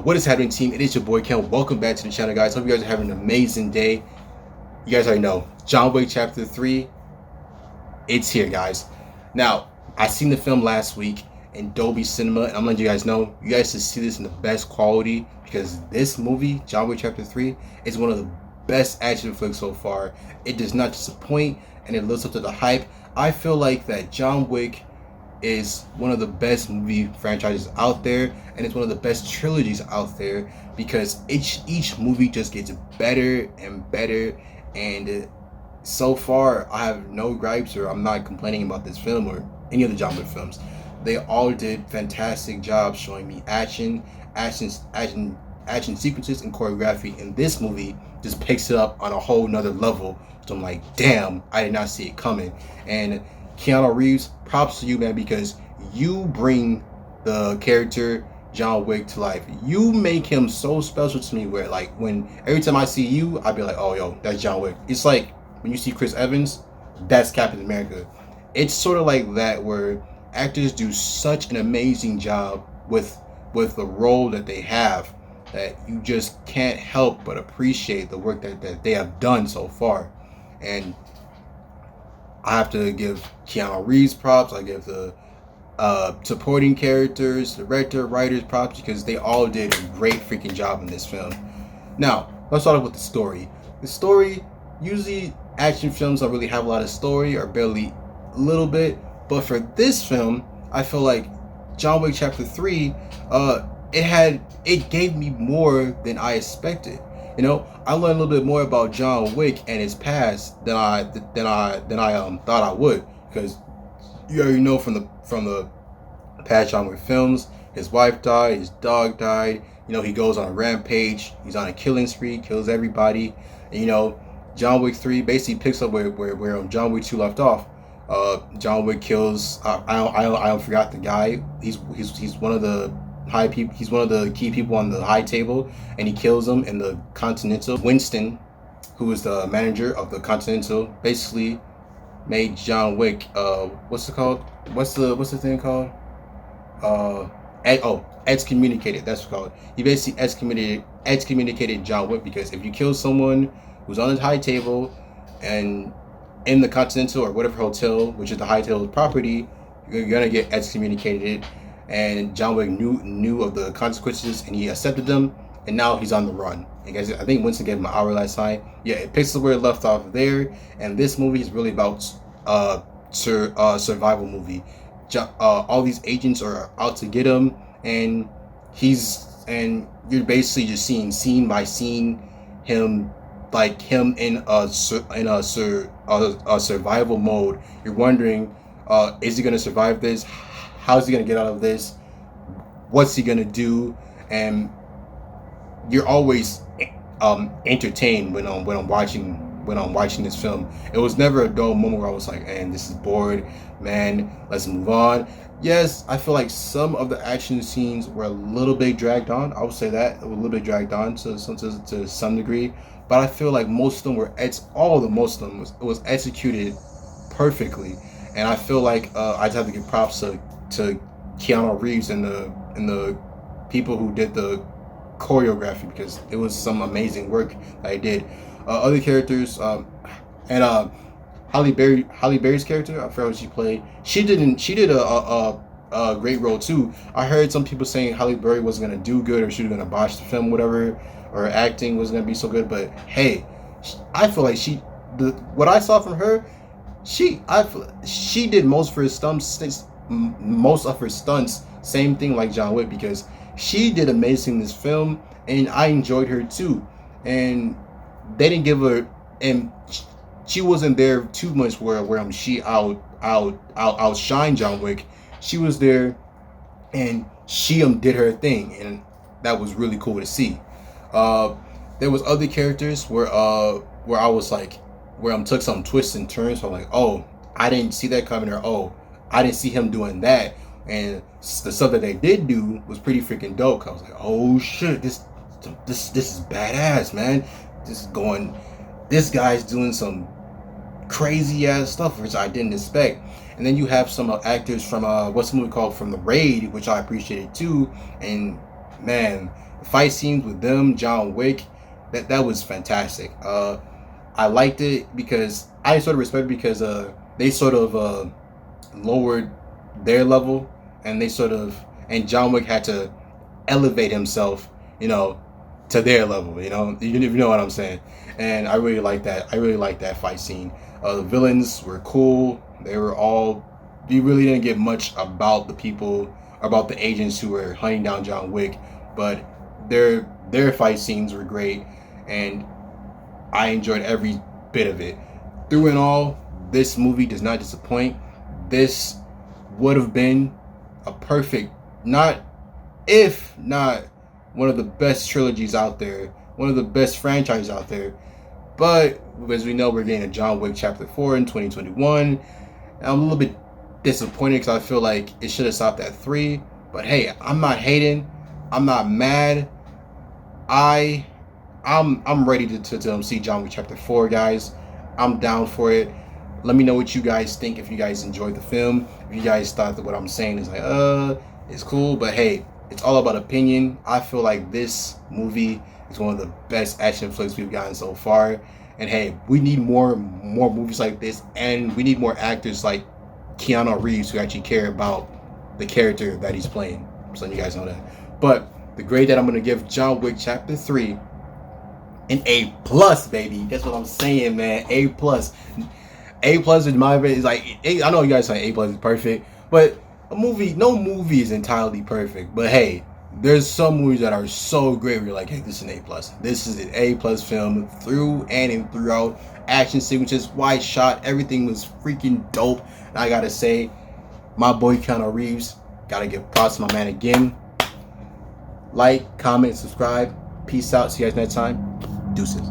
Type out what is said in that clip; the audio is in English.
What is happening, team? It is your boy Cam. Welcome back to the channel, guys. Hope you guys are having an amazing day. You guys already know John Wick Chapter 3. It's here, guys. Now, I seen the film last week in Dolby Cinema, and I'm letting you guys know you guys should see this in the best quality because this movie, John Wick Chapter 3, is one of the best action flicks so far. It does not disappoint, and it lives up to the hype. I feel like that John Wick is one of the best movie franchises out there, and it's one of the best trilogies out there because each movie just gets better and better. And so far, I have no gripes, or I'm not complaining about this film or any of the John Wick films. They all did fantastic jobs showing me action sequences and choreography. And this movie just picks it up on a whole nother level. So I'm like, damn, I did not see it coming. And Keanu Reeves, props to you, man, because you bring the character John Wick to life. You make him so special to me where, like, when every time I see you, I'd be like, oh, yo, that's John Wick. It's like when you see Chris Evans, that's Captain America. It's sort of like that where actors do such an amazing job with the role that they have that you just can't help but appreciate the work that they have done so far. And I have to give Keanu Reeves props. I give the supporting characters, director, writers props because they all did a great freaking job in this film. Now, let's start off with the story. The story, usually action films don't really have a lot of story or barely a little bit. But for this film, I feel like John Wick Chapter 3, it gave me more than I expected. You know, I learned a little bit more about John Wick and his past than I thought I would, because you already know from the past John Wick films, his wife died, his dog died. You know, he goes on a rampage, he's on a killing spree, kills everybody. And you know, John Wick 3 basically picks up where John Wick 2 left off. John Wick kills I forgot the guy. He's one of the high people. He's one of the key people on the high table, and he kills him in the Continental. Winston, who is the manager of the Continental, basically made John Wick what's it called? What's the thing called? Excommunicated. That's what it's called. He basically excommunicated John Wick because if you kill someone who's on the high table and in the Continental or whatever hotel, which is the high table property, you're gonna get excommunicated. And John Wick knew of the consequences, and he accepted them, and now he's on the run. And guys, I think Winston gave him an hour last time. Yeah, it picks up where it left off there, and this movie is really about survival movie. All these agents are out to get him, and you're basically just seeing scene by scene him in a survival mode. You're wondering, is he gonna survive this? How's he gonna get out of this? What's he gonna do? And you're always entertained when I'm watching this film. It was never a dull moment where I was like, "Man, this is bored. Man, let's move on." Yes, I feel like some of the action scenes were a little bit dragged on. I would say that it was a little bit dragged on to some degree, but I feel like most of them was executed perfectly. And I feel like I just have to give props to Keanu Reeves and the people who did the choreography because it was some amazing work that I did. Other characters, and Halle Berry's character, I forgot what she played. She did a great role too. I heard some people saying Halle Berry wasn't gonna do good or she was gonna botch the film, whatever, or acting wasn't gonna be so good. But hey, I feel like what I saw from her, she did most of her stunts, same thing like John Wick, because she did amazing in this film, and I enjoyed her too. And they didn't give her, and she wasn't there too much where she outshined John Wick. She was there, and she did her thing, and that was really cool to see. There was other characters where I was like, where took some twists and turns. So I'm like, oh, I didn't see that coming, or oh, I didn't see him doing that. And the stuff that they did do was pretty freaking dope. I was like, oh shit, this is badass, man. This guy's doing some crazy ass stuff which I didn't expect. And then you have some actors from what's the movie called, from The Raid, which I appreciated too. And man, fight scenes with them, John Wick, that was fantastic. I liked it because I sort of respect it because they sort of lowered their level, and and John Wick had to elevate himself, to their level, if you know what I'm saying. And I really like that. I really like that fight scene. The villains were cool. You really didn't get much about the agents who were hunting down John Wick, but their fight scenes were great, and I enjoyed every bit of it. Through and all, this movie does not disappoint. This would have been a perfect, not if not one of the best trilogies out there, one of the best franchises out there. But as we know, we're getting a John Wick Chapter 4 in 2021. I'm a little bit disappointed because I feel like it should have stopped at 3. But hey, I'm not hating. I'm not mad. I'm ready to see John Wick Chapter 4, guys. I'm down for it. Let me know what you guys think, if you guys enjoyed the film. If you guys thought that what I'm saying is like, it's cool. But hey, it's all about opinion. I feel like this movie is one of the best action flicks we've gotten so far. And hey, we need more movies like this, and we need more actors like Keanu Reeves who actually care about the character that he's playing. So you guys know that. But the grade that I'm gonna give John Wick Chapter 3, an A+, baby. That's what I'm saying, man. A+. A+ in my opinion is like, I know you guys say A+ is perfect, but no movie is entirely perfect. But hey, there's some movies that are so great where you're like, hey, this is an A+. This is an A+ film through and throughout. Action sequences, wide shot, everything was freaking dope. And I gotta say, my boy Keanu Reeves, gotta give props to my man again. Like, comment, subscribe. Peace out. See you guys next time. Deuces.